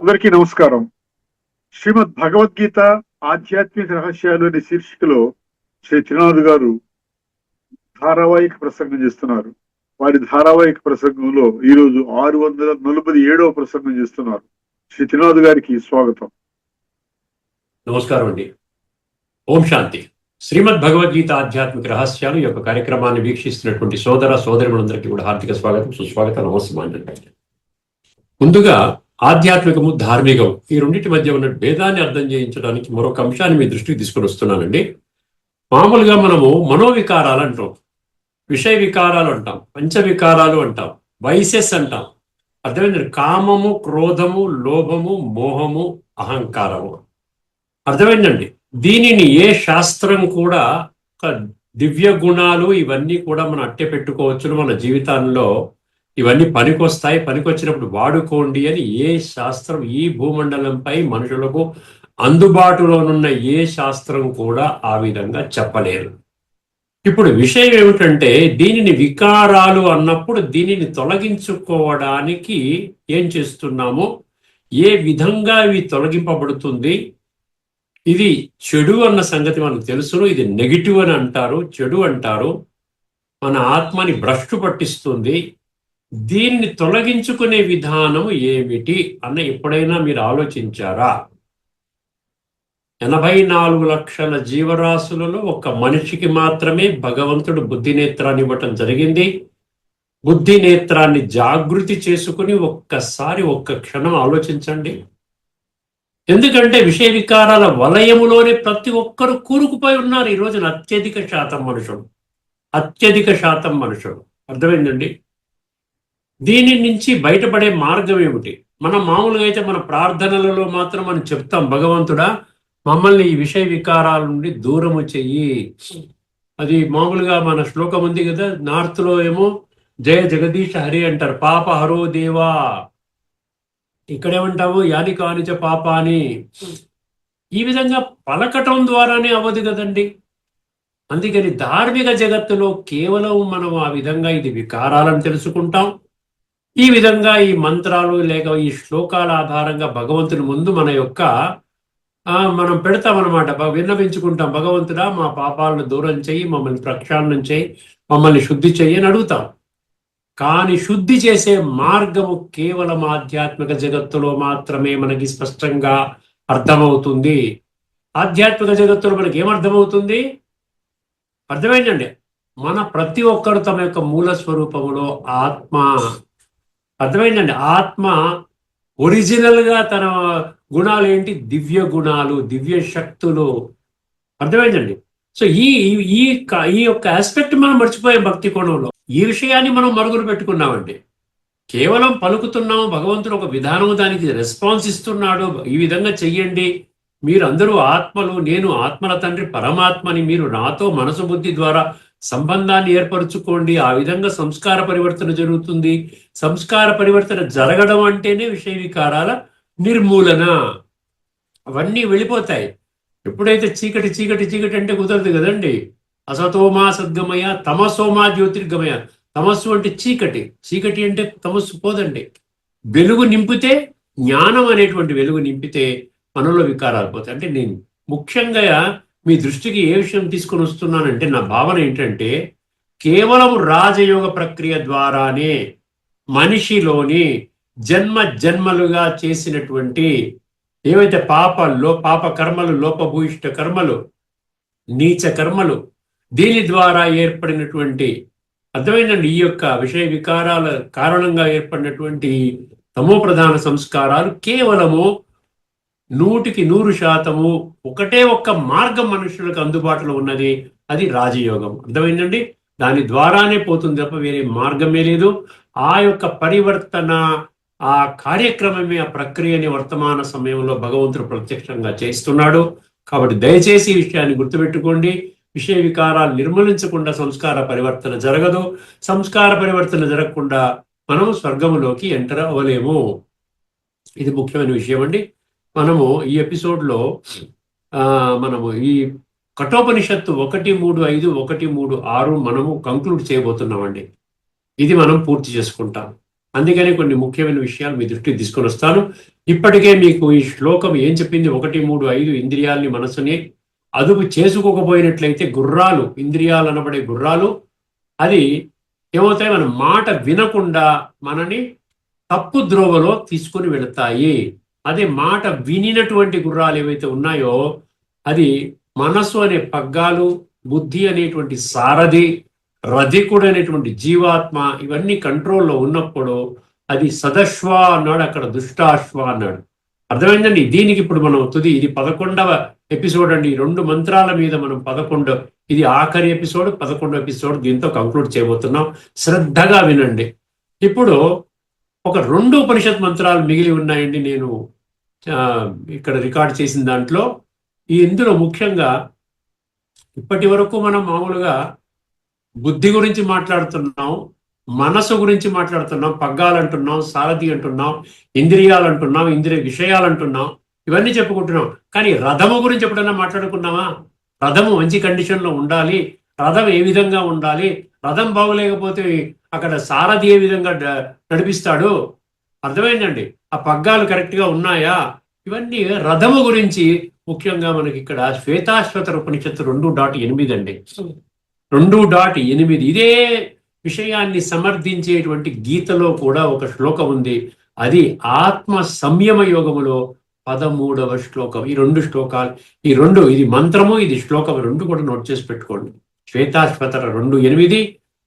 అందరికీ నమస్కారం. శ్రీమద్ భగవద్గీత ఆధ్యాత్మిక రహస్యాలు అనే శీర్షికలో శ్రీ త్రినాథ్ గారు ధారావాహిక ప్రసంగం చేస్తున్నారు. వారి ధారావాహిక ప్రసంగంలో ఈరోజు 647వ ప్రసంగం చేస్తున్నారు. శ్రీ త్రినాథ్ గారికి స్వాగతం. నమస్కారం అండి. ఓం శాంతి. శ్రీమద్ భగవద్గీత ఆధ్యాత్మిక రహస్యాలు ఈ యొక్క కార్యక్రమాన్ని వీక్షిస్తున్నటువంటి సోదర సోదరులందరికీ కూడా హార్దిక స్వాగతం, సుస్వాగతం, నమస్కారం. ముందుగా ఆధ్యాత్మికము, ధార్మికం ఈ రెండింటి మధ్య ఉన్న భేదాన్ని అర్థం చేయించడానికి మరొక అంశాన్ని మీ దృష్టికి తీసుకుని వస్తున్నానండి. మామూలుగా మనము మనోవికారాలు అంటాం, విషయ వికారాలు అంటాం, పంచవికారాలు అంటాం, వైసెస్ అంటాం. అర్థమైందండి. కామము, క్రోధము, లోభము, మోహము, అహంకారము. అర్థమైందండి. దీనిని ఏ శాస్త్రం కూడా ఒక దివ్య గుణాలు ఇవన్నీ కూడా మనం అట్టే పెట్టుకోవచ్చు, మన జీవితాల్లో ఇవన్నీ పనికొస్తాయి, పనికొచ్చినప్పుడు వాడుకోండి అని ఏ శాస్త్రం ఈ భూమండలంపై మనుషులకు అందుబాటులోనున్న ఏ శాస్త్రం కూడా ఆ విధంగా చెప్పలేరు. ఇప్పుడు విషయం ఏమిటంటే, దీనిని వికారాలు అన్నప్పుడు దీనిని తొలగించుకోవడానికి ఏం చేస్తున్నామో, ఏ విధంగా ఇవి తొలగింపబడుతుంది. ఇది చెడు అన్న సంగతి మనకు తెలుసును. ఇది నెగిటివ్ అని అంటారు, చెడు అంటారు, మన ఆత్మని భ్రష్టు పట్టిస్తుంది. దీన్ని తొలగించుకునే విధానం ఏమిటి అన్న ఎప్పుడైనా మీరు ఆలోచించారా? 84 లక్షల జీవరాశులలో ఒక మనిషికి మాత్రమే భగవంతుడు బుద్ధి నేత్రాన్ని ఇవ్వటం జరిగింది. బుద్ధి నేత్రాన్ని జాగృతి చేసుకుని ఒక్కసారి ఒక్క క్షణం ఆలోచించండి. ఎందుకంటే విషయ వికారాల వలయములోనే ప్రతి ఒక్కరు కూరుకుపోయి ఉన్నారు ఈ రోజున. అత్యధిక శాతం మనుషులు. అర్థమైందండి. దీని నుంచి బయటపడే మార్గం ఏమిటి? మనం మామూలుగా అయితే మన ప్రార్థనలలో మాత్రం మనం చెప్తాం, భగవంతుడా మమ్మల్ని ఈ విషయ వికారాల నుండి దూరము చెయ్యి. అది మామూలుగా మన శ్లోకం ఉంది కదా, నార్త్ లో ఏమో జయ జగదీశ హరి అంటారు, పాప హరో దేవా. ఇక్కడేమంటావు, యాని కానిచ పాపాని. ఈ విధంగా పలకటం ద్వారానే అవ్వదు కదండి. అందుకని ధార్మిక జగత్తులో కేవలం మనం ఆ విధంగా ఇది వికారాలను తెలుసుకుంటాం. ఈ విధంగా ఈ మంత్రాలు లేక ఈ శ్లోకాల ఆధారంగా భగవంతుని ముందు మన యొక్క మనం పెడతామన్నమాట, విన్నవించుకుంటాం. భగవంతుడా మా పాపాలను దూరం చెయ్యి, మమ్మల్ని ప్రక్షాళనం చేయి, మమ్మల్ని శుద్ధి చెయ్యి అని అడుగుతాం. కానీ శుద్ధి చేసే మార్గము కేవలం ఆధ్యాత్మిక జగత్తులో మాత్రమే మనకి స్పష్టంగా అర్థమవుతుంది. ఆధ్యాత్మిక జగత్తులో మనకి ఏమర్థమవుతుంది? అర్థమైందండి. మన ప్రతి ఒక్కరు తమ యొక్క మూల స్వరూపములో ఆత్మ. అర్థమైందండి. ఆత్మ ఒరిజినల్ గా తన గుణాలు ఏంటి? దివ్య గుణాలు, దివ్య శక్తులు. అర్థమైందండి. సో ఈ యొక్క ఆస్పెక్ట్ మనం మర్చిపోయాం భక్తి కోణంలో. ఈ విషయాన్ని మనం మరుగున పెట్టుకున్నామండి. కేవలం పలుకుతున్నాము, భగవంతుడు ఒక విధానం దానికి రెస్పాన్స్ ఇస్తున్నాడు, ఈ విధంగా చెయ్యండి, మీరు అందరూ ఆత్మలు, నేను ఆత్మల తండ్రి పరమాత్మని, మీరు నాతో మనసు బుద్ధి ద్వారా సంబంధాన్ని ఏర్పరచుకోండి. ఆ విధంగా సంస్కార పరివర్తన జరుగుతుంది. సంస్కార పరివర్తన జరగడం అంటేనే విషయ వికారాల నిర్మూలన. అవన్నీ వెళ్ళిపోతాయి. ఎప్పుడైతే చీకటి చీకటి చీకటి అంటే కుదరదు కదండి. అసతోమా సద్గమయ, తమసోమా జ్యోతిర్గమయ. తమస్సు అంటే చీకటి, చీకటి అంటే తమస్సు పోదండి. వెలుగు నింపితే, జ్ఞానం అనేటువంటి వెలుగు నింపితే మనలో వికారాలు పోతాయి. అంటే నేను ముఖ్యంగా మీ దృష్టికి ఏ విషయం తీసుకొని వస్తున్నానంటే, నా భావన ఏంటంటే, కేవలం రాజయోగ ప్రక్రియ ద్వారానే మనిషిలోని జన్మ జన్మలుగా చేసినటువంటి ఏవైతే పాప కర్మలు, లోపభూయిష్ట కర్మలు, నీచ కర్మలు, దీని ద్వారా ఏర్పడినటువంటి, అర్థమైందండి, ఈ యొక్క విషయ వికారాల కారణంగా ఏర్పడినటువంటి తమో ప్రధాన సంస్కారాలు కేవలము 100% ఒకటే ఒక్క మార్గం మనుషులకు అందుబాటులో ఉన్నది, అది రాజయోగం. అర్థమైందండి. దాని ద్వారానే పోతుంది తప్ప వేరే మార్గమే లేదు. ఆ యొక్క పరివర్తన, ఆ కార్యక్రమమే, ఆ ప్రక్రియని వర్తమాన సమయంలో భగవంతుడు ప్రత్యక్షంగా చేస్తున్నాడు. కాబట్టి దయచేసి ఈ విషయాన్ని గుర్తుపెట్టుకోండి. విషయ వికారాలు నిర్మూలించకుండా సంస్కార పరివర్తన జరగదు. సంస్కార పరివర్తన జరగకుండా మనం స్వర్గములోకి ఎంటర్ అవ్వలేము. ఇది ముఖ్యమైన విషయం అండి. మనము ఈ ఎపిసోడ్లో మనము ఈ కఠోపనిషత్తు 1.3.5, 1.3.6 మనము కంక్లూడ్ చేయబోతున్నామండి. ఇది మనం పూర్తి చేసుకుంటాం. అందుకని కొన్ని ముఖ్యమైన విషయాలు మీ దృష్టికి తీసుకొని వస్తాను. ఇప్పటికే మీకు ఈ శ్లోకం ఏం చెప్పింది, 1, 3, 5 ఇంద్రియాల్ని మనసుని అదుపు చేసుకోకపోయినట్లయితే గుర్రాలు, ఇంద్రియాలు అనబడే గుర్రాలు అది ఏమవుతాయి, మన మాట వినకుండా మనని తప్పు ద్రోవలో తీసుకుని వెళతాయి. అదే మాట వినినటువంటి గుర్రాలు ఏవైతే ఉన్నాయో అది మనసు అనే పగ్గాలు, బుద్ధి అనేటువంటి సారథి, రధికుడు అనేటువంటి జీవాత్మ ఇవన్నీ కంట్రోల్లో ఉన్నప్పుడు అది సదశ్వ అన్నాడు, అక్కడ దుష్టాశ్వ అన్నాడు. అర్థమైందండి. దీనికి ఇప్పుడు మనం ఇది 11వ ఎపిసోడ్ అండి. 2 మంత్రాల మీద మనం 11, ఇది ఆఖరి ఎపిసోడ్, 11వ ఎపిసోడ్ దీంతో కంక్లూడ్ చేయబోతున్నాం. శ్రద్ధగా వినండి. ఇప్పుడు ఒక 2 ఉపనిషత్ మంత్రాలు మిగిలి ఉన్నాయండి నేను ఇక్కడ రికార్డ్ చేసిన దాంట్లో. ఇందులో ముఖ్యంగా ఇప్పటి వరకు మనం మామూలుగా బుద్ధి గురించి మాట్లాడుతున్నాం, మనసు గురించి మాట్లాడుతున్నాం, పగ్గాలు అంటున్నాం, సారథి అంటున్నాం, ఇంద్రియాలు అంటున్నాం, ఇంద్రియ విషయాలు అంటున్నాం, ఇవన్నీ చెప్పుకుంటున్నాం. కానీ రథము గురించి ఎప్పుడైనా మాట్లాడుకున్నామా? రథము మంచి కండిషన్లో ఉండాలి, రథం ఏ విధంగా ఉండాలి, రథం బాగులేకపోతే అక్కడ సారథి ఏ విధంగా నడిపిస్తాడు, అర్థమైందండి. ఆ పగ్గాలు కరెక్ట్గా ఉన్నాయా, ఇవన్నీ రథము గురించి ముఖ్యంగా మనకి ఇక్కడ శ్వేతాశ్వతర ఉపనిషత్తు 2.8 అండి. 2.8 ఇదే విషయాన్ని సమర్థించేటువంటి గీతలో కూడా ఒక శ్లోకం ఉంది. అది ఆత్మ సంయమ యోగములో 13వ శ్లోకం. ఈ 2 శ్లోకాలు, ఇది మంత్రము, ఇది శ్లోకం, 2 కూడా నోట్ చేసి పెట్టుకోండి. శ్వేతాశ్వతర 2.8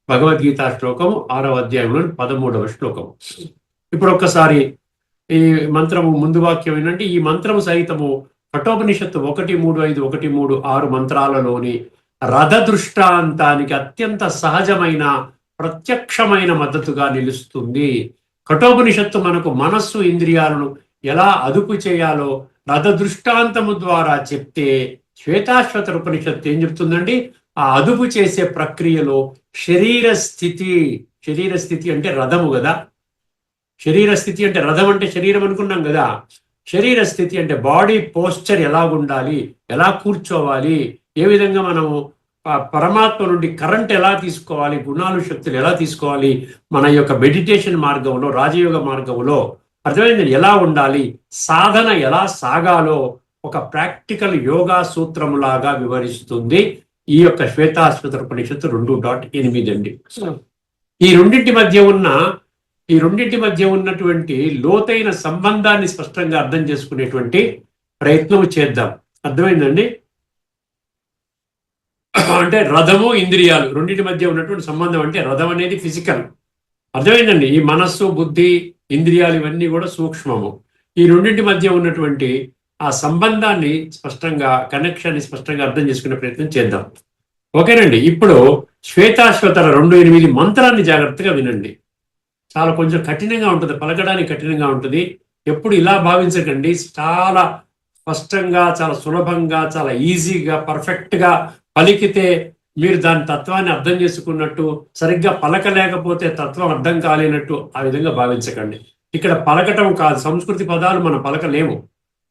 భగవద్గీత శ్లోకము 6వ అధ్యాయంలోని 13వ శ్లోకం. ఇప్పుడు ఒక్కసారి ఈ మంత్రము ముందు వాక్యం ఏంటంటే, ఈ మంత్రము సహితము కఠోపనిషత్తు 1, 3, 5, 1, 3, 6 మంత్రాలలోని రథ దృష్టాంతానికి అత్యంత సహజమైన ప్రత్యక్షమైన మద్దతుగా నిలుస్తుంది. కఠోపనిషత్తు మనకు మనస్సు, ఇంద్రియాలను ఎలా అదుపు చేయాలో రథ దృష్టాంతము ద్వారా చెప్తే, శ్వేతాశ్వతర ఉపనిషత్తు ఏం చెప్తుందండి, ఆ అదుపు చేసే ప్రక్రియలో శరీర స్థితి అంటే రథము కదా. శరీర స్థితి అంటే రథం అంటే శరీరం అనుకున్నాం కదా. శరీర స్థితి అంటే బాడీ పోస్చర్ ఎలా ఉండాలి, ఎలా కూర్చోవాలి, ఏ విధంగా మనము పరమాత్మ నుండి కరెంట్ ఎలా తీసుకోవాలి, గుణాలు శక్తులు ఎలా తీసుకోవాలి, మన యొక్క మెడిటేషన్ మార్గంలో, రాజయోగ మార్గంలో అర్థమైంది ఎలా ఉండాలి, సాధన ఎలా సాగాలో ఒక ప్రాక్టికల్ యోగా సూత్రములాగా వివరిస్తుంది ఈ యొక్క శ్వేతాశ్వతర ఉపనిషత్తు 2.8 అండి. ఈ రెండింటి మధ్య ఉన్నటువంటి లోతైన సంబంధాన్ని స్పష్టంగా అర్థం చేసుకునేటువంటి ప్రయత్నం చేద్దాం. అర్థమైందండి. అంటే రథము, ఇంద్రియాలు రెండింటి మధ్య ఉన్నటువంటి సంబంధం అంటే రథం అనేది ఫిజికల్, అర్థమైందండి. ఈ మనస్సు, బుద్ధి, ఇంద్రియాలు ఇవన్నీ కూడా సూక్ష్మము. ఈ రెండింటి మధ్య ఉన్నటువంటి ఆ సంబంధాన్ని స్పష్టంగా, కనెక్షన్ని స్పష్టంగా అర్థం చేసుకునే ప్రయత్నం చేద్దాం. ఓకేనండి. ఇప్పుడు శ్వేతాశ్వతర 2.8 మంత్రాన్ని జాగ్రత్తగా వినండి. చాలా కొంచెం కఠినంగా ఉంటుంది, పలకడానికి కఠినంగా ఉంటుంది. ఎప్పుడు ఇలా భావించకండి. చాలా స్పష్టంగా, చాలా సులభంగా, చాలా ఈజీగా, పర్ఫెక్ట్గా పలికితే మీరు దాని తత్వాన్ని అర్థం చేసుకున్నట్టు, సరిగ్గా పలకలేకపోతే తత్వం అర్థం కాలేనట్టు ఆ విధంగా భావించకండి. ఇక్కడ పలకటం కాదు, సంస్కృతి పదాలు మనం పలకలేము,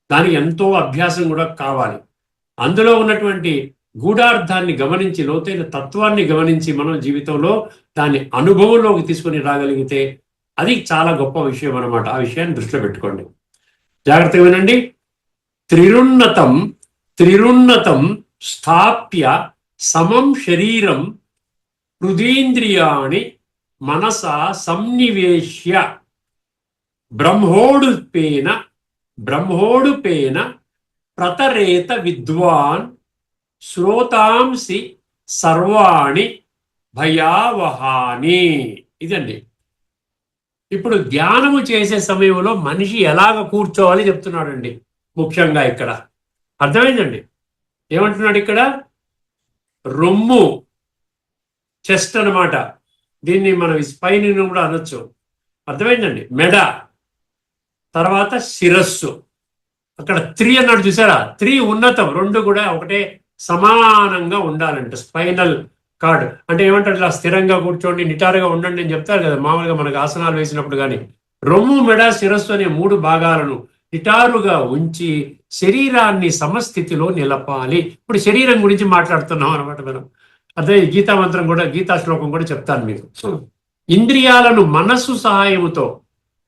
దానికి ఎంతో అభ్యాసం కూడా కావాలి. అందులో ఉన్నటువంటి గూఢార్థాన్ని గమనించి, లోతైన తత్వాన్ని గమనించి మనం జీవితంలో దాన్ని అనుభవంలోకి తీసుకొని రాగలిగితే అది చాలా గొప్ప విషయం అన్నమాట. ఆ విషయాన్ని దృష్టిలో పెట్టుకోండి, జాగ్రత్తగా వినండి. త్రిరున్నతం స్థాప్య సమం శరీరం హృదీంద్రియాణి మనసా సన్నివేశ్య బ్రహ్మోడుపేన ప్రతరేత విద్వాన్ శ్రోతాంసి సర్వాణి భయావహాని. ఇదండి. ఇప్పుడు ధ్యానము చేసే సమయంలో మనిషి ఎలాగ కూర్చోవాలి చెప్తున్నాడండి ముఖ్యంగా ఇక్కడ. అర్థమైందండి. ఏమంటున్నాడు ఇక్కడ? రొమ్ము, చెస్ట్ అన్నమాట. దీన్ని మనం స్పైన్ కూడా అనొచ్చు. అర్థమైందండి. మెడ, తర్వాత శిరస్సు. అక్కడ 3 అన్నాడు చూసారా? 3 ఉన్నతం, 2 కూడా ఒకటే సమానంగా ఉండాలంట. స్పైనల్ కార్డ్ అంటే ఏమంటారు, ఇలా స్థిరంగా కూర్చోండి, నిటారుగా ఉండండి అని చెప్తారు కదా మామూలుగా మనకు ఆసనాలు వేసినప్పుడు. కానీ రొమ్ము, మెడ, శిరస్సు అనే 3 భాగాలను నిటారుగా ఉంచి శరీరాన్ని సమస్థితిలో నిలపాలి. ఇప్పుడు శరీరం గురించి మాట్లాడుతున్నాం అనమాట మనం. అదే గీతా మంత్రం కూడా, గీతా శ్లోకం కూడా చెప్తాను మీకు. ఇంద్రియాలను మనస్సు సహాయముతో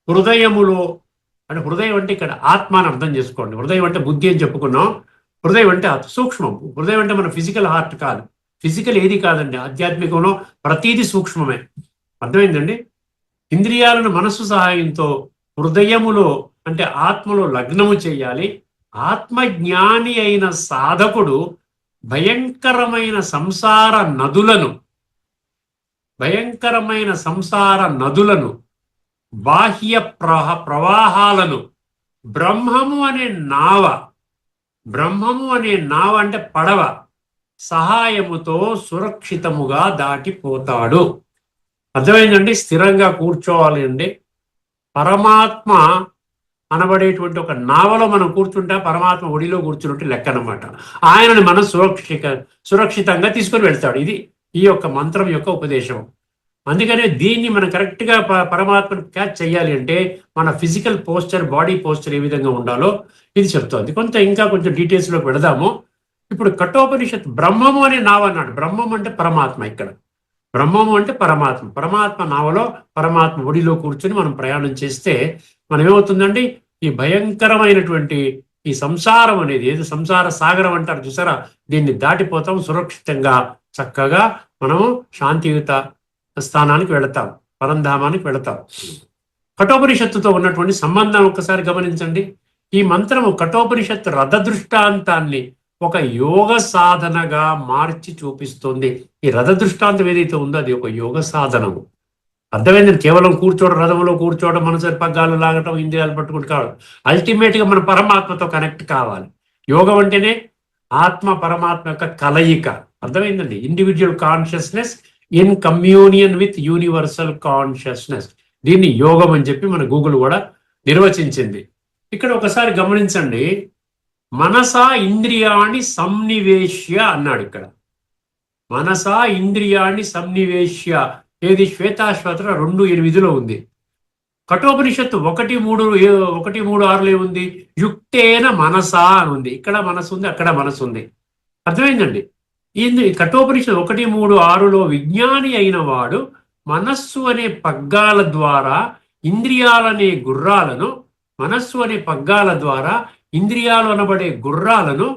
హృదయములో, అంటే హృదయం అంటే ఇక్కడ ఆత్మ అని అర్థం చేసుకోండి. హృదయం అంటే బుద్ధి అని చెప్పుకున్నాం. హృదయం అంటే సూక్ష్మం. హృదయం అంటే మన ఫిజికల్ హార్ట్ కాదు. ఫిజికల్ ఏది కాదండి. ఆధ్యాత్మికంలో ప్రతీది సూక్ష్మమే. అర్థమైందండి? ఇంద్రియాలను మనస్సు సహాయంతో హృదయములో అంటే ఆత్మలో లగ్నము చేయాలి. ఆత్మజ్ఞాని అయిన సాధకుడు భయంకరమైన సంసార నదులను బాహ్య ప్రవాహాలను బ్రహ్మము అనే నావ అంటే పడవ సహాయముతో సురక్షితముగా దాటిపోతాడు. అర్థమైందండి? స్థిరంగా కూర్చోవాలి అండి. పరమాత్మ అనబడేటువంటి ఒక నావలో మనం కూర్చుంటే పరమాత్మ ఒడిలో కూర్చున్నట్టు లెక్క అనమాట. ఆయనని మనం సురక్షితంగా తీసుకొని వెళ్తాడు. ఇది ఈ యొక్క మంత్రం యొక్క ఉపదేశం. అందుకనే దీన్ని మనం కరెక్ట్గా పరమాత్మను క్యాచ్ చేయాలి అంటే మన ఫిజికల్ పోస్చర్, బాడీ పోస్చర్ ఏ విధంగా ఉండాలో ఇది చెప్తోంది. ఇంకా కొంచెం డీటెయిల్స్లోకి వెళదాము. ఇప్పుడు కఠోపనిషత్ బ్రహ్మము అనే నావ అన్నాడు. బ్రహ్మం అంటే పరమాత్మ. ఇక్కడ బ్రహ్మము అంటే పరమాత్మ. పరమాత్మ నావలో పరమాత్మ ఒడిలో కూర్చొని మనం ప్రయాణం చేస్తే మనం ఏమవుతుందండి, ఈ భయంకరమైనటువంటి ఈ సంసారం అనేది, ఏది సంసార సాగరం అంటారు చూసారా, దీన్ని దాటిపోతాం. సురక్షితంగా చక్కగా మనము శాంతియుత స్థానానికి వెళతాం, పరంధామానికి వెళతాం. కఠోపనిషత్తుతో ఉన్నటువంటి సంబంధం ఒకసారి గమనించండి. ఈ మంత్రము కఠోపనిషత్తు రథ దృష్టాంతాన్ని ఒక యోగ సాధనగా మార్చి చూపిస్తుంది. ఈ రథ దృష్టాంతం ఏదైతే ఉందో అది ఒక యోగ సాధనము. అర్థమైంది? కేవలం కూర్చోవడం, రథంలో కూర్చోవడం, మనసు పగ్గాలు లాగటం, ఇంద్రియాలు పట్టుకుంటూ కావడం. అల్టిమేట్గా మనం పరమాత్మతో కనెక్ట్ కావాలి. యోగం అంటేనే ఆత్మ పరమాత్మ యొక్క కలయిక. అర్థమైందండి? Individual consciousness in communion with universal consciousness. దీన్ని యోగం అని చెప్పి మన గూగుల్ కూడా నిర్వచించింది. ఇక్కడ ఒకసారి గమనించండి. మనసా ఇంద్రియాణి సంనివేశ్య అన్నాడు. ఇక్కడ మనసా ఇంద్రియాణి సంనివేశ్య ఏది శ్వేతాశ్వతర 2:8 ఉంది. కఠోపనిషత్తు 1:3:6 ఉంది. యుక్తేన మనసా అని ఉంది. ఇక్కడ మనసు ఉంది, అక్కడ మనసు ఉంది. అర్థమైందండి? ఈ కఠోపనిషత్తు 1:3:6 విజ్ఞాని అయిన వాడు మనస్సు అనే పగ్గాల ద్వారా ఇంద్రియాలనే గుర్రాలను, మనస్సు అనే పగ్గాల ద్వారా ఇంద్రియాలు అనబడే గుర్రాలను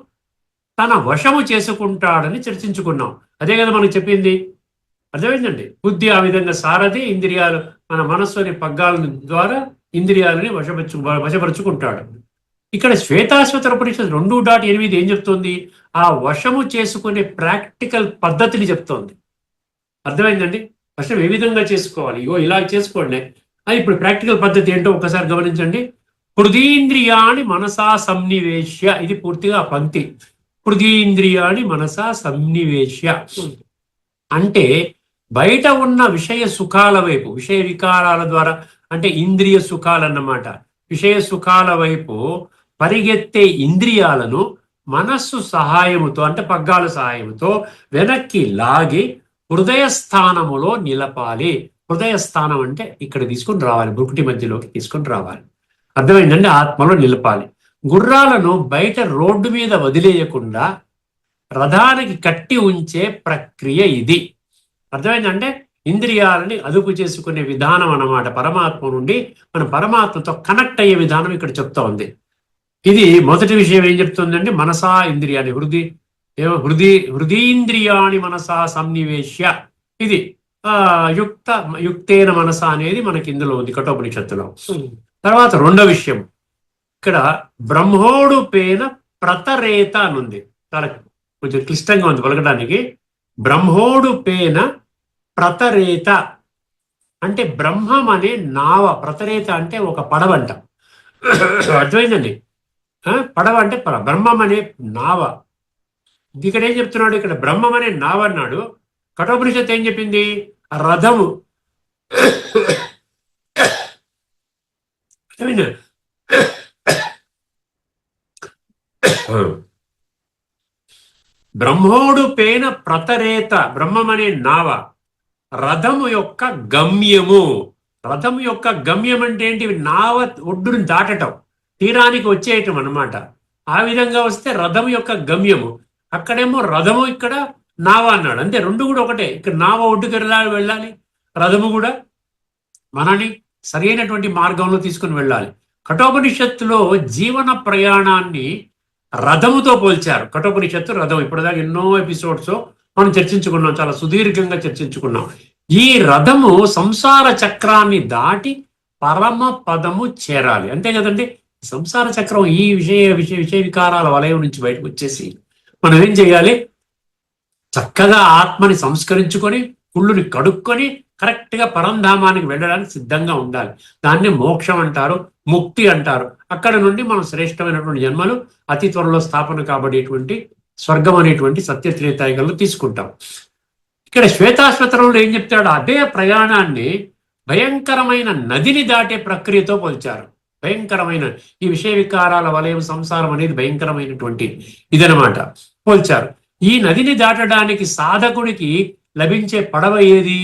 తన వశము చేసుకుంటాడని చర్చించుకున్నాం. అదే కదా మనకు చెప్పింది. అర్థమైందండి? బుద్ధి ఆ విధంగా సారథి, ఇంద్రియాలు మన మనస్సు అనే పగ్గాల ద్వారా ఇంద్రియాలని వశపరుచుకుంటాడు. ఇక్కడ శ్వేతాశ్వతర ఉపనిషత్తు 2:8 ఏం చెప్తోంది? ఆ వశము చేసుకునే ప్రాక్టికల్ పద్ధతిని చెప్తోంది. అర్థమైందండి? వశం ఏ విధంగా చేసుకోవాలి? ఇలా చేసుకోండి. ఇప్పుడు ప్రాక్టికల్ పద్ధతి ఏంటో ఒకసారి గమనించండి. హృదీంద్రియాణి మనసా సంనివేశ్య, ఇది పూర్తిగా పంక్తి. హృదీంద్రియాణి మనసా సంనివేశ్య అంటే బయట ఉన్న విషయ సుఖాల వైపు, విషయ వికారాల ద్వారా, అంటే ఇంద్రియ సుఖాలన్నమాట. విషయ సుఖాల వైపు పరిగెత్తే ఇంద్రియాలను మనస్సు సహాయముతో, అంటే పగ్గాల సహాయముతో వెనక్కి లాగి హృదయ స్థానములో నిలపాలి. హృదయ స్థానం అంటే ఇక్కడ తీసుకుని రావాలి, బుకుటి మధ్యలోకి తీసుకుని రావాలి. అర్థమైందండి? ఆత్మలో నిలపాలి. గుర్రాలను బయట రోడ్డు మీద వదిలేయకుండా రథానికి కట్టి ఉంచే ప్రక్రియ ఇది. అర్థమైందంటే ఇంద్రియాలని అదుపు చేసుకునే విధానం అన్నమాట. పరమాత్మ నుండి మన పరమాత్మతో కనెక్ట్ అయ్యే విధానం ఇక్కడ చెప్తా ఉంది. ఇది మొదటి విషయం ఏం చెప్తుందండి? మనసా ఇంద్రియాన్ని హృదీంద్రియాణి మనసా సంనివేశ్య, ఇది యుక్తేన మనస అనేది మనకి ఇందులో ఉంది కఠోపనిషత్తులో. తర్వాత రెండో విషయం, ఇక్కడ బ్రహ్మోడు పేన ప్రతరేత అని ఉంది. చాలా కొంచెం క్లిష్టంగా ఉంది పలకడానికి. బ్రహ్మోడు పేన ప్రతరేత అంటే బ్రహ్మం అనే నావ, ప్రతరేత అంటే ఒక పడవంట. అర్థమైందండి? పడవ అంటే బ్రహ్మం అనే నావ. ఇక్కడ ఏం చెప్తున్నాడు? ఇక్కడ బ్రహ్మం అనే నావ అన్నాడు. కఠోపనిషత్తు ఏం చెప్పింది? రథము. బ్రహ్మోడు పేన ప్రతరేత, బ్రహ్మం అనే నావ, రథము యొక్క గమ్యము. రథము యొక్క గమ్యం అంటే ఏంటి? నావ ఒడ్డును దాటటం, తీరానికి వచ్చేయటం అన్నమాట. ఆ విధంగా వస్తే రథము యొక్క గమ్యము. అక్కడేమో రథము, ఇక్కడ నావ అన్నాడు. అంతే, రెండు కూడా ఒకటే. ఇక్కడ నావ ఒడ్డుకు వెళ్ళాలి, రథము కూడా మనని సరైనటువంటి మార్గంలో తీసుకుని వెళ్ళాలి. కఠోపనిషత్తులో జీవన ప్రయాణాన్ని రథముతో పోల్చారు. కఠోపనిషత్తు రథం. ఇప్పటిదాకా ఎన్నో ఎపిసోడ్స్ మనం చర్చించుకున్నాం, చాలా సుదీర్ఘంగా చర్చించుకున్నాం. ఈ రథము సంసార చక్రాన్ని దాటి పరమ పదము చేరాలి, అంతే కదండి. సంసార చక్రం ఈ విషయ వికారాల వలయం నుంచి బయటకు వచ్చేసి మనం ఏం చేయాలి? చక్కగా ఆత్మని సంస్కరించుకొని కుళ్ళుని కడుక్కొని కరెక్ట్ గా పరంధామానికి వెళ్ళడానికి సిద్ధంగా ఉండాలి. దాన్ని మోక్షం అంటారు, ముక్తి అంటారు. అక్కడ నుండి మనం శ్రేష్టమైనటువంటి జన్మలు అతి త్వరలో స్థాపన కాబడేటువంటి స్వర్గం అనేటువంటి సత్యత్రేతాయుగంలో తీసుకుంటాం. ఇక్కడ శ్వేతాశ్వతరంలో ఏం చెప్తాడు? అదే ప్రయాణాన్ని భయంకరమైన నదిని దాటే ప్రక్రియతో పోల్చారు. భయంకరమైన ఈ విషయ వికారాల వలయం సంసారం అనేది భయంకరమైనటువంటి ఇదనమాట, పోల్చారు. ఈ నదిని దాటడానికి సాధకుడికి లభించే పడవ ఏది?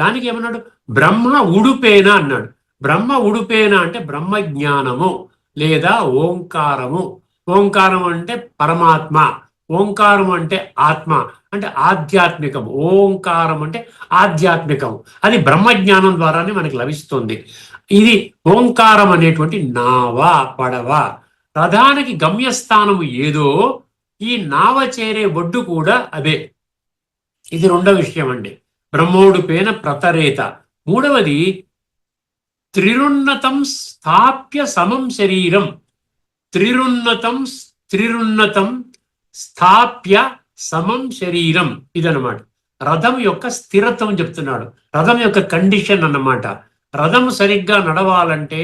దానికి ఏమన్నాడు? బ్రహ్మ ఉడుపేన అన్నాడు. బ్రహ్మ ఉడుపేన అంటే బ్రహ్మ జ్ఞానము లేదా ఓంకారము. ఓంకారం అంటే పరమాత్మ, ఓంకారం అంటే ఆత్మ, అంటే ఆధ్యాత్మికం. ఓంకారం అంటే ఆధ్యాత్మికం. అది బ్రహ్మజ్ఞానం ద్వారానే మనకి లభిస్తుంది. ఇది ఓంకారం అనేటువంటి నావ, పడవ. రథానికి గమ్యస్థానము ఏదో ఈ నావ చేరే ఒడ్డు కూడా అదే. ఇది రెండో విషయం అండి. బ్రహ్మోడు పేన ప్రతరేత. మూడవది త్రిరున్నతం స్థాప్య సమం శరీరం. త్రిరున్నతం స్థాప్య సమం శరీరం, ఇదనమాట. రథం యొక్క స్థిరత్వం చెప్తున్నాడు, రథం యొక్క కండిషన్ అన్నమాట. రథం సరిగ్గా నడవాలంటే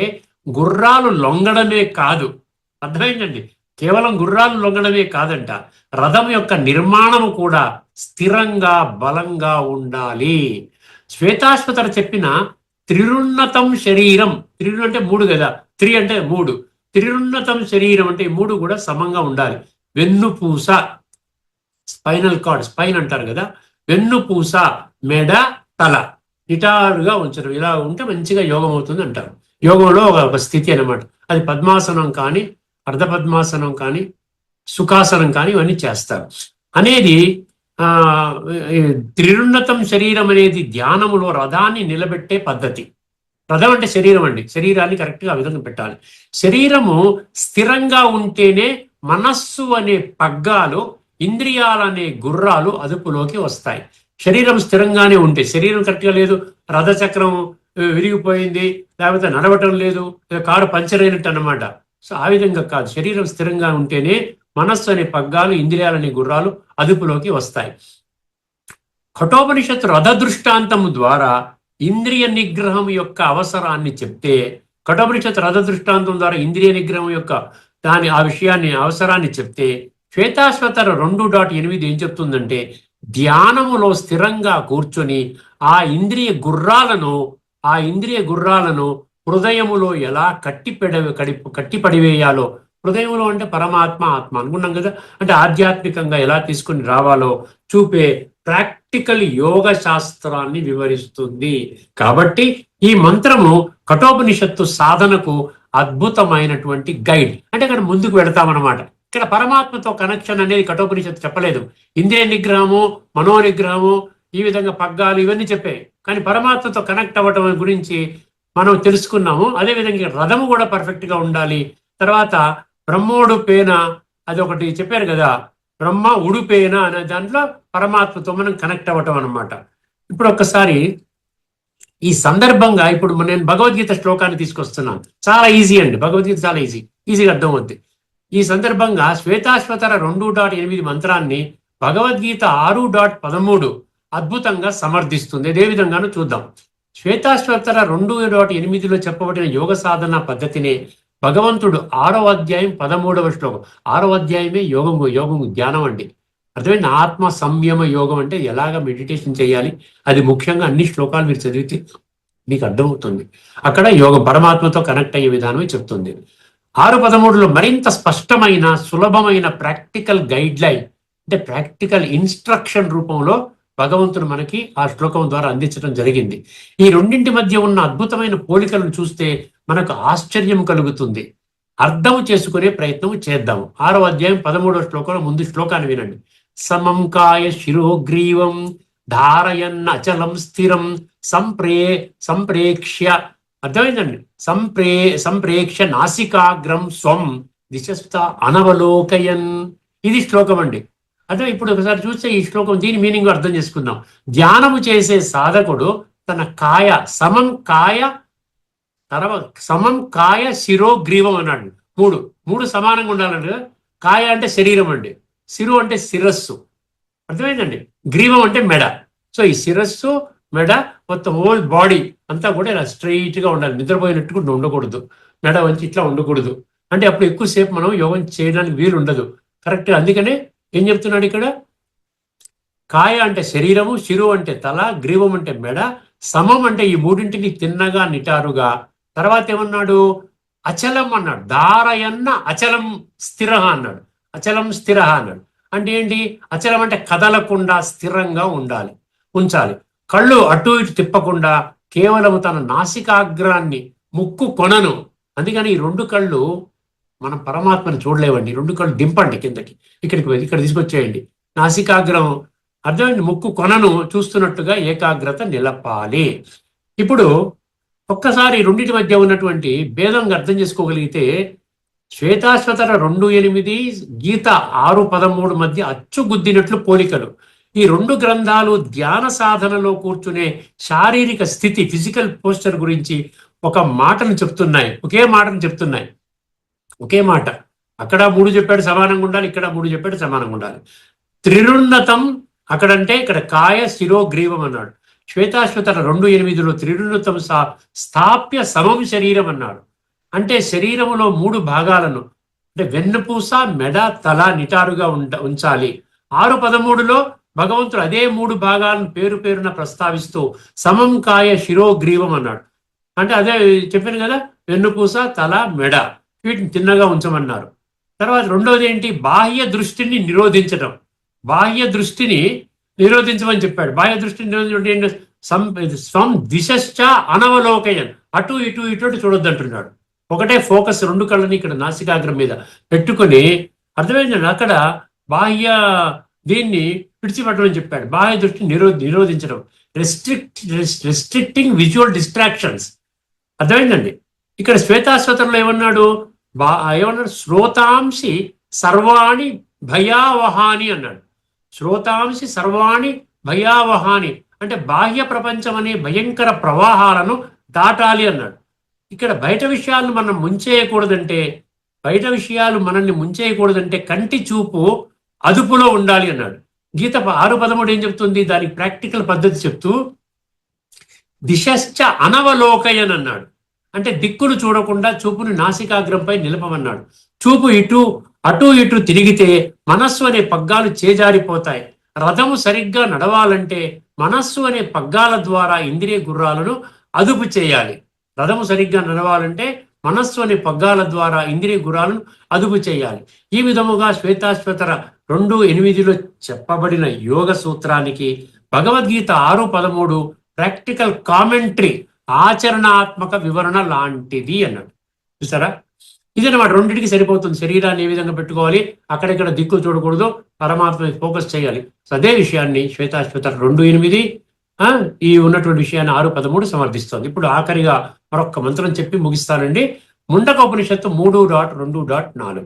గుర్రాలు లొంగడమే కాదు, అర్థమైందండి. కేవలం గుర్రాలు లొంగడమే కాదంట, రథం యొక్క నిర్మాణము కూడా స్థిరంగా బలంగా ఉండాలి. శ్వేతాశ్వతర చెప్పిన త్రిరున్నతం శరీరం, త్రిరు అంటే మూడు కదా, త్రి అంటే మూడు, త్రిరున్నతం శరీరం అంటే ఈ మూడు కూడా సమంగా ఉండాలి. వెన్నుపూస, స్పైనల్ కార్డ్, స్పైన్ అంటారు కదా, వెన్నుపూస, మెడ, తల నిటారుగా ఉంచడం. ఇలా ఉంటే మంచిగా యోగం అవుతుంది అంటారు. యోగంలో ఒక స్థితి అన్నమాట. అది పద్మాసనం కానీ, అర్ధపద్మాసనం కానీ, సుఖాసనం కానీ ఇవన్నీ చేస్తారు అనేది. త్రిరున్నతం శరీరం అనేది ధ్యానములో రథాన్ని నిలబెట్టే పద్ధతి. రథం అంటే శరీరం అండి, శరీరాన్ని కరెక్ట్గా ఆ విధంగా పెట్టాలి. శరీరము స్థిరంగా ఉంటేనే మనస్సు అనే పగ్గాలు, ఇంద్రియాలనే గుర్రాలు అదుపులోకి వస్తాయి. శరీరం స్థిరంగానే ఉంటే, శరీరం కరెక్ట్గా లేదు, రథచక్రం విరిగిపోయింది, లేకపోతే నడవటం లేదు, కారు పంచర్ అయినట్టు అన్నమాట. సో ఆ విధంగా కాదు, శరీరం స్థిరంగా ఉంటేనే మనస్సు అనే పగ్గాలు, ఇంద్రియాలనే గుర్రాలు అదుపులోకి వస్తాయి. కఠోపనిషత్తు రథ దృష్టాంతము ద్వారా ఇంద్రియ నిగ్రహం యొక్క అవసరాన్ని చెప్తే, కఠోపనిషత్తు రథ దృష్టాంతం ద్వారా ఇంద్రియ నిగ్రహం యొక్క ఆ విషయాన్ని, అవసరాన్ని చెప్తే, శ్వేతాశ్వతర 2.8 ఏం చెప్తుందంటే, ధ్యానములో స్థిరంగా కూర్చొని ఆ ఇంద్రియ గుర్రాలను హృదయములో ఎలా కట్టిపడివేయాలో, హృదయంలో అంటే పరమాత్మ, ఆత్మ అనుకున్నాం కదా, అంటే ఆధ్యాత్మికంగా ఎలా తీసుకుని రావాలో చూపే ప్రాక్టికల్ యోగ శాస్త్రాన్ని వివరిస్తుంది. కాబట్టి ఈ మంత్రము కఠోపనిషత్తు సాధనకు అద్భుతమైనటువంటి గైడ్. అంటే ఇక్కడ ముందుకు వెళతామన్నమాట. ఇక్కడ పరమాత్మతో కనెక్షన్ అనేది కఠోపనిషత్తు చెప్పలేదు. ఇంద్రియ నిగ్రహము, మనో నిగ్రహము, ఈ విధంగా పగ్గాలు ఇవన్నీ చెప్పాయి. కానీ పరమాత్మతో కనెక్ట్ అవ్వటం గురించి మనం తెలుసుకున్నాము. అదేవిధంగా రథము కూడా పర్ఫెక్ట్ గా ఉండాలి. తర్వాత బ్రహ్మోడు పేన, అది ఒకటి చెప్పారు కదా, బ్రహ్మ ఉడుపేన అనే దాంట్లో పరమాత్మతో మనం కనెక్ట్ అవ్వటం అన్నమాట. ఇప్పుడు ఒక్కసారి ఈ సందర్భంగా ఇప్పుడు నేను భగవద్గీత శ్లోకాన్ని తీసుకొస్తున్నాను. చాలా ఈజీ అండి, భగవద్గీత చాలా ఈజీగా అర్థం అవుద్ది. ఈ సందర్భంగా శ్వేతాశ్వతర 2.8 మంత్రాన్ని భగవద్గీత 6.13 అద్భుతంగా సమర్థిస్తుంది. అదే విధంగాను చూద్దాం. శ్వేతాశ్వతర 2.8లో చెప్పబడిన యోగ సాధన పద్ధతినే భగవంతుడు 6వ అధ్యాయం 13వ శ్లోకం, 6వ అధ్యాయమే యోగము ధ్యానం అండి. అర్థమైంది? ఆత్మ సంయమ యోగం అంటే ఎలాగ మెడిటేషన్ చేయాలి, అది ముఖ్యంగా అన్ని శ్లోకాలు మీరు చదివితే మీకు అర్థమవుతుంది. అక్కడ యోగం పరమాత్మతో కనెక్ట్ అయ్యే విధానమే చెప్తుంది. 6:13లో మరింత స్పష్టమైన, సులభమైన ప్రాక్టికల్ గైడ్ లైన్, అంటే ప్రాక్టికల్ ఇన్స్ట్రక్షన్ రూపంలో భగవంతుడు మనకి ఆ శ్లోకం ద్వారా అందించడం జరిగింది. ఈ రెండింటి మధ్య ఉన్న అద్భుతమైన పోలికలను చూస్తే మనకు ఆశ్చర్యం కలుగుతుంది. అర్థం చేసుకునే ప్రయత్నం చేద్దాము. 6వ అధ్యాయం 13వ శ్లోకంలో ముందు శ్లోకాన్ని వినండి. సమం కాయ శిరోగ్రీవం ధారయన్న అచలం స్థిరం సంప్రేక్ష్య, అర్థమైందండి, సంప్రేక్ష్య నాసికాగ్రం స్వం దిశస్థ అనవలోకయన్. ఇది శ్లోకం అండి. అదే ఇప్పుడు ఒకసారి చూస్తే ఈ శ్లోకం దీని మీనింగ్ అర్థం చేసుకుందాం. ధ్యానము చేసే సాధకుడు తన కాయ సమం కాయ శిరో గ్రీవం అన్నాడు. మూడు సమానంగా ఉండాలంటే, కాయ అంటే శరీరం అండి, శిరు అంటే శిరస్సు, అర్థమైందండి, గ్రీవం అంటే మెడ. సో ఈ శిరస్సు మెడ మొత్తం హోల్ బాడీ అంతా కూడా ఇలా స్ట్రైట్ గా ఉండాలి. నిద్రపోయినట్టు కూడా ఉండకూడదు, మెడ వంచి ఇట్లా ఉండకూడదు. అంటే అప్పుడు ఎక్కువసేపు మనం యోగం చేయడానికి వీలు ఉండదు. కరెక్ట్. అందుకనే ఏం చెప్తున్నాడు ఇక్కడ, కాయ అంటే శరీరము, శిరు అంటే తల, గ్రీవం అంటే మెడ, సమం అంటే ఈ మూడింటిని తిన్నగా నిటారుగా. తర్వాత ఏమన్నాడు, అచలం అన్నాడు, ధారయన్న అచలం స్థిర అన్నాడు, అచలం స్థిర అన్నాడు. అంటే ఏంటి, అచలం అంటే కదలకుండా స్థిరంగా ఉంచాలి. కళ్ళు అటు ఇటు తిప్పకుండా కేవలం తన నాసికాగ్రాన్ని, ముక్కు కొనను. అందుకని ఈ రెండు కళ్ళు మనం పరమాత్మని చూడలేవండి. రెండు కళ్ళు దింపండి కిందకి, ఇక్కడ తీసుకొచ్చేయండి. నాసికాగ్రం అర్థమైంది, ముక్కు కొనను చూస్తున్నట్టుగా ఏకాగ్రత నిలపాలి. ఇప్పుడు ఒక్కసారి రెండింటి మధ్య ఉన్నటువంటి భేదం అర్థం చేసుకోగలిగితే, శ్వేతాశ్వతర 2:8, గీత 6:13 మధ్య అచ్చుగుద్దినట్లు పోలికలు. ఈ రెండు గ్రంథాలు ధ్యాన సాధనలో కూర్చునే శారీరక స్థితి, ఫిజికల్ పోస్చర్ గురించి ఒక మాటను చెప్తున్నాయి. ఒకే మాట. అక్కడ 3 చెప్పాడు సమానంగా ఉండాలి, ఇక్కడ 3 చెప్పాడు సమానంగా ఉండాలి. త్రిరున్నతం అక్కడంటే ఇక్కడ కాయ శిరో గ్రీవం అన్నాడు. శ్వేతాశ్వతర 2:8లో త్రిరున్నతం స్థాప్య సమం శరీరం అన్నాడు. అంటే శరీరములో 3 భాగాలను, అంటే వెన్నుపూస, మెడ, తల నిటారుగా ఉంచాలి. 6:13లో భగవంతుడు అదే 3 భాగాలను పేరున ప్రస్తావిస్తూ సమం కాయ శిరో గ్రీవం అన్నాడు. అంటే అదే చెప్పాను కదా, వెన్నుపూస, తల, మెడ వీటిని తిన్నగా ఉంచమన్నారు. తర్వాత రెండోది ఏంటి, బాహ్య దృష్టిని నిరోధించడం. బాహ్య దృష్టిని నిరోధించమని చెప్పాడు. బాహ్య దృష్టిని నిరోధించడం స్వం దిశశ్చ అనవలోకయన్, అటు ఇటు చూడొద్దు అంటున్నాడు. ఒకటే ఫోకస్, 2 కళ్ళని ఇక్కడ నాసికాగ్రం మీద పెట్టుకొని, అర్థమైందండి, అక్కడ బాహ్య దీన్ని విడిచిపెట్టమని చెప్పాడు. బాహ్య దృష్టిని నిరోధించడం, రెస్ట్రిక్టింగ్ విజువల్ డిస్ట్రాక్షన్స్. అర్థమైందండి. ఇక్కడ శ్వేతాశ్వతంలో ఏమన్నాడు, శ్రోతాంసి సర్వాణి భయావహాని అన్నాడు. శ్రోతాంసి సర్వాణి భయావహాని అంటే బాహ్య ప్రపంచం అనే భయంకర ప్రవాహాలను దాటాలి అన్నాడు. ఇక్కడ బయట విషయాలను మనల్ని ముంచేయకూడదంటే కంటి చూపు అదుపులో ఉండాలి అన్నాడు. గీత 6:13 ఏం చెప్తుంది, దానికి ప్రాక్టికల్ పద్ధతి చెప్తూ దిశశ్చ అనవలోకయన్ అన్నాడు. అంటే దిక్కులు చూడకుండా చూపుని నాసికాగ్రంపై నిలపమన్నాడు. చూపు అటు ఇటు తిరిగితే మనస్సు అనే పగ్గాలు చేజారిపోతాయి. రథము సరిగ్గా నడవాలంటే మనస్సు అనే పగ్గాల ద్వారా ఇంద్రియ గుర్రాలను అదుపు చేయాలి. రథము సరిగ్గా నడవాలంటే మనస్సు అనే పగ్గాల ద్వారా ఇంద్రియ గుర్రాలను అదుపు చేయాలి. ఈ విధముగా శ్వేతాశ్వతర 2:8లో చెప్పబడిన యోగ సూత్రానికి భగవద్గీత 6:13 ప్రాక్టికల్ కామెంటరీ, ఆచరణాత్మక వివరణ లాంటిది అన్నాడు. చూసారా, ఇదన్నమాట. రెండింటికి సరిపోతుంది. శరీరాన్ని ఏ విధంగా పెట్టుకోవాలి, అక్కడెక్కడ దిక్కులు చూడకూడదు, పరమాత్మ ఫోకస్ చేయాలి. అదే విషయాన్ని శ్వేతాశ్వతర 2:8 ఈ ఉన్నటువంటి విషయాన్ని 6:13 సమర్థిస్తోంది. ఇప్పుడు ఆఖరిగా మరొక మంత్రం చెప్పి ముగిస్తానండి. ముండకోపనిషత్తు 3.2.4.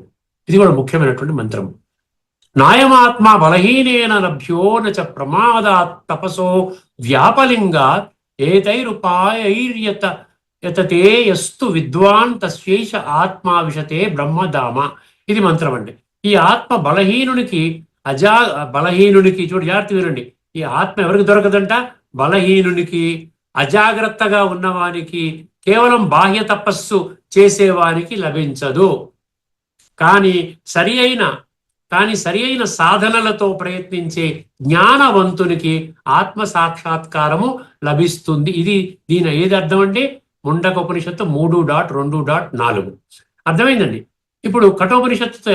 ఇది కూడా ముఖ్యమైనటువంటి మంత్రం. నాయమాత్మ బలహీనేన లభ్యో నచ ప్రమాదాత్ తపసో వ్యాపలింగా ఏతైరుపాయైర్యతే యస్తు విద్వాన్ తస్యైష ఆత్మ విశతే బ్రహ్మధామ. ఇది మంత్రం అండి. ఈ ఆత్మ బలహీనునికి చూడు, జాగ్రత్త వినండి. ఈ ఆత్మ ఎవరికి దొరకదంట, బలహీనునికి, అజాగ్రత్తగా ఉన్నవానికి, కేవలం బాహ్య తపస్సు చేసేవానికి లభించదు. కానీ సరి అయిన సాధనలతో ప్రయత్నించే జ్ఞానవంతునికి ఆత్మ సాక్షాత్కారము లభిస్తుంది. దీని ఏది అర్థం అండి, ముండకోపనిషత్తు 3.2.4 అర్థమైందండి. ఇప్పుడు కఠోపనిషత్తుతో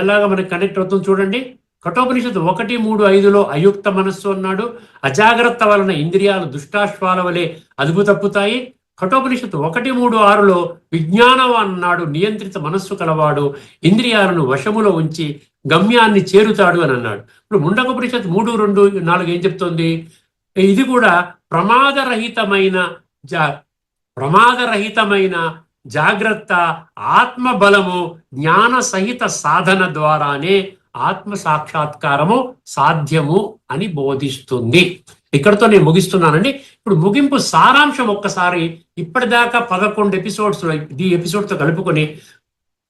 ఎలాగా మనకి కనెక్ట్ అవుతుంది చూడండి. కఠోపనిషత్తు 1:3-5లో అయుక్త మనస్సు అన్నాడు. అజాగ్రత్త వలన ఇంద్రియాలు దుష్టాశ్వాల వలె అదుపు తప్పుతాయి. కఠోపనిషత్తు 1:3-6లో విజ్ఞానం అన్నాడు. నియంత్రిత మనస్సు కలవాడు ఇంద్రియాలను వశములో ఉంచి గమ్యాన్ని చేరుతాడు అని అన్నాడు. ఇప్పుడు ముండకోపనిషత్తు 3:2-4 ఏం చెప్తోంది? ఇది కూడా ప్రమాదరహితమైన ప్రమాదరహితమైన జాగ్రత్త, ఆత్మబలము, జ్ఞాన సహిత సాధన ద్వారానే ఆత్మ సాక్షాత్కారము సాధ్యము అని బోధిస్తుంది. ఇక్కడతో నేను ముగిస్తున్నానండి. ఇప్పుడు ముగింపు సారాంశం ఒక్కసారి ఇప్పటిదాకా 11 ఎపిసోడ్స్ ఈ ఎపిసోడ్తో కలుపుకొని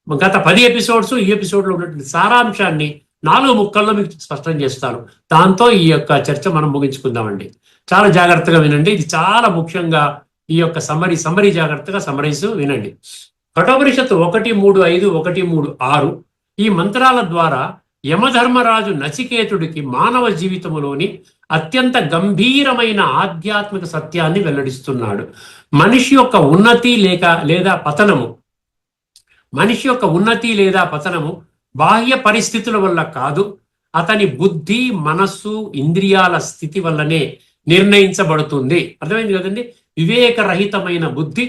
గత 10 ఎపిసోడ్స్ ఈ ఎపిసోడ్లో ఉన్నటువంటి సారాంశాన్ని 4 ముక్కల్లో మీకు స్పష్టం చేస్తాను. దాంతో ఈ యొక్క చర్చ మనం ముగించుకుందామండి. చాలా జాగ్రత్తగా వినండి. ఇది చాలా ముఖ్యంగా ఈ యొక్క సమరీ జాగ్రత్తగా సమరైజ్ వినండి. కఠోపనిషత్తు 1:3-5, 1:3-6 ఈ మంత్రాల ద్వారా యమధర్మరాజు నచికేతుడికి మానవ జీవితంలోని అత్యంత గంభీరమైన ఆధ్యాత్మిక సత్యాన్ని వెల్లడిస్తున్నాడు. మనిషి యొక్క ఉన్నతి లేదా పతనము బాహ్య పరిస్థితుల వల్ల కాదు, అతని బుద్ధి, మనస్సు, ఇంద్రియాల స్థితి వల్లనే నిర్ణయించబడుతుంది. అర్థమైంది కదండి? వివేకరహితమైన బుద్ధి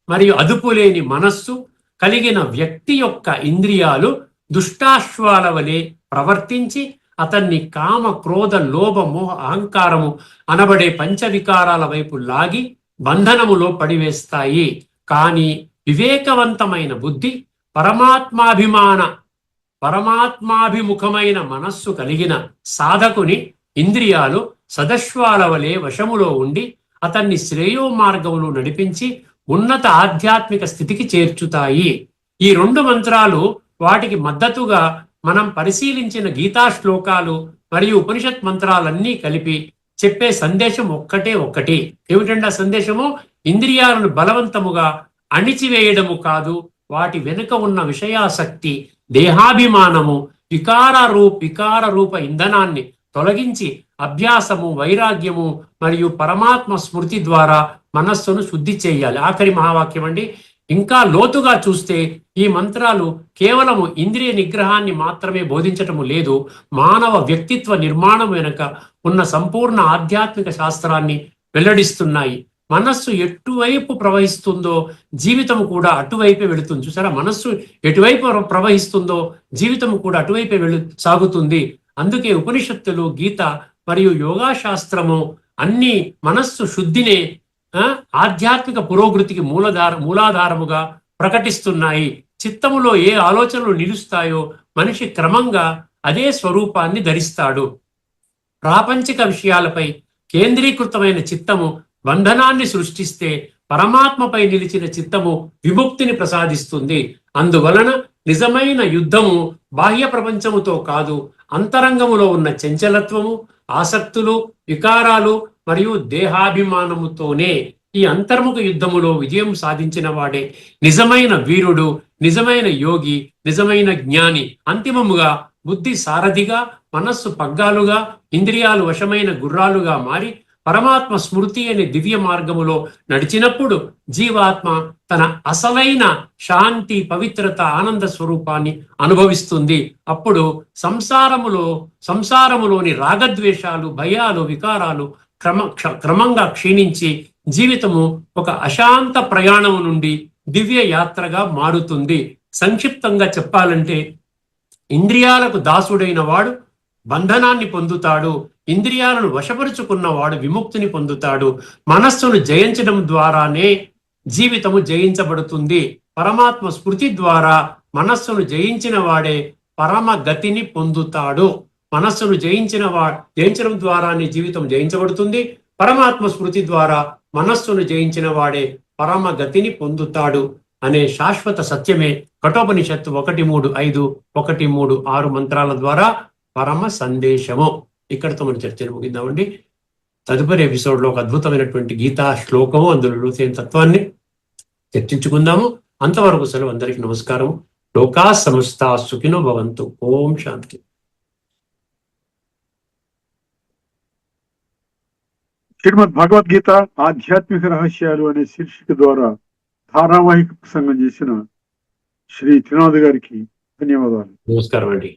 మరియు అదుపులేని మనస్సు కలిగిన వ్యక్తి యొక్క ఇంద్రియాలు దుష్టాశ్వాల వలె ప్రవర్తించి అతన్ని కామ, క్రోధ, లోభ, మోహ, అహంకారము అనబడే పంచవికారాల వైపు లాగి బంధనములో పడివేస్తాయి. కానీ వివేకవంతమైన బుద్ధి, పరమాత్మాభిముఖమైన మనస్సు కలిగిన సాధకుని ఇంద్రియాలు సదశ్వాల వలె వశములో ఉండి అతన్ని శ్రేయో మార్గములో నడిపించి ఉన్నత ఆధ్యాత్మిక స్థితికి చేర్చుతాయి. ఈ 2 మంత్రాలు వాటికి మద్దతుగా మనం పరిశీలించిన గీతా శ్లోకాలు మరియు ఉపనిషత్ మంత్రాలన్నీ కలిపి చెప్పే సందేశం ఒక్కటి. ఏమిటంటే ఆ సందేశము ఇంద్రియాలను బలవంతముగా అణిచివేయడము కాదు, వాటి వెనుక ఉన్న విషయాసక్తి, దేహాభిమానము, వికార రూప ఇంధనాన్ని తొలగించి అభ్యాసము, వైరాగ్యము మరియు పరమాత్మ స్మృతి ద్వారా మనస్సును శుద్ధి చేయాలి. ఆఖరి మహావాక్యం అండి. ఇంకా లోతుగా చూస్తే ఈ మంత్రాలు కేవలము ఇంద్రియ నిగ్రహాన్ని మాత్రమే బోధించటము లేదు, మానవ వ్యక్తిత్వ నిర్మాణం వెనుక ఉన్న సంపూర్ణ ఆధ్యాత్మిక శాస్త్రాన్ని వెల్లడిస్తున్నాయి. మనస్సు ఎటువైపు ప్రవహిస్తుందో జీవితం కూడా అటువైపే వెళుతుంది. చూసారా, మనస్సు ఎటువైపు ప్రవహిస్తుందో జీవితం కూడా అటువైపే సాగుతుంది. అందుకే ఉపనిషత్తులు, గీత మరియు యోగా శాస్త్రము అన్ని మనస్సు శుద్ధినే ఆధ్యాత్మిక పురోగతికి మూలాధారముగా ప్రకటిస్తున్నాయి. చిత్తములో ఏ ఆలోచనలు నిలుస్తాయో మనిషి క్రమంగా అదే స్వరూపాన్ని ధరిస్తాడు. ప్రాపంచిక విషయాలపై కేంద్రీకృతమైన చిత్తము బంధనాన్ని సృష్టిస్తే పరమాత్మపై నిలిచిన చిత్తము విముక్తిని ప్రసాదిస్తుంది. అందువలన నిజమైన యుద్ధము బాహ్య ప్రపంచముతో కాదు, అంతరంగములో ఉన్న చంచలత్వము, ఆసక్తులు, వికారాలు మరియు దేహాభిమానముతోనే. ఈ అంతర్ముఖ యుద్ధములో విజయం సాధించిన వాడే నిజమైన వీరుడు, నిజమైన యోగి, నిజమైన జ్ఞాని. అంతిమముగా బుద్ధి సారథిగా, మనస్సు పగ్గాలుగా, ఇంద్రియాలు వశమైన గుర్రాలుగా మారి పరమాత్మ స్మృతి అనే దివ్య మార్గములో నడిచినప్పుడు జీవాత్మ తన అసలైన శాంతి, పవిత్రత, ఆనంద స్వరూపాన్ని అనుభవిస్తుంది. అప్పుడు సంసారములోని రాగద్వేషాలు, భయాలు, వికారాలు క్రమంగా క్షీణించి జీవితము ఒక అశాంత ప్రయాణము నుండి దివ్య యాత్రగా మారుతుంది. సంక్షిప్తంగా చెప్పాలంటే ఇంద్రియాలకు దాసుడైన వాడు బంధనాన్ని పొందుతాడు, ఇంద్రియాలను వశపరుచుకున్నవాడు విముక్తిని పొందుతాడు. మనస్సును జయించడం ద్వారానే జీవితము జయించబడుతుంది. పరమాత్మ స్మృతి ద్వారా మనస్సును జయించిన వాడే పరమ గతిని పొందుతాడు. మనస్సును జయించడం ద్వారానే జీవితం జయించబడుతుంది. పరమాత్మ స్మృతి ద్వారా మనస్సును జయించిన వాడే పరమ గతిని పొందుతాడు అనే శాశ్వత సత్యమే కఠోపనిషత్తు 1:3-5, 1:3-6 మంత్రాల ద్వారా పరమ సందేశము. ఇక్కడితో మన చర్చను ముగిద్దామండి. తదుపరి ఎపిసోడ్లో ఒక అద్భుతమైనటువంటి గీతా శ్లోకము, అందులో లోతైన తత్వాన్ని చర్చించుకుందాము. అంతవరకు సెలవు. అందరికీ నమస్కారం. లోకా సమస్తా సుఖినో భవంతు. ఓం శాంతి. శ్రీమద్ భగవద్గీత ఆధ్యాత్మిక రహస్యాలు అనే శీర్షిక ద్వారా ధారావాహిక ప్రసంగం చేసిన శ్రీ త్రినాథ్ గారికి ధన్యవాదాలు. నమస్కారం అండి.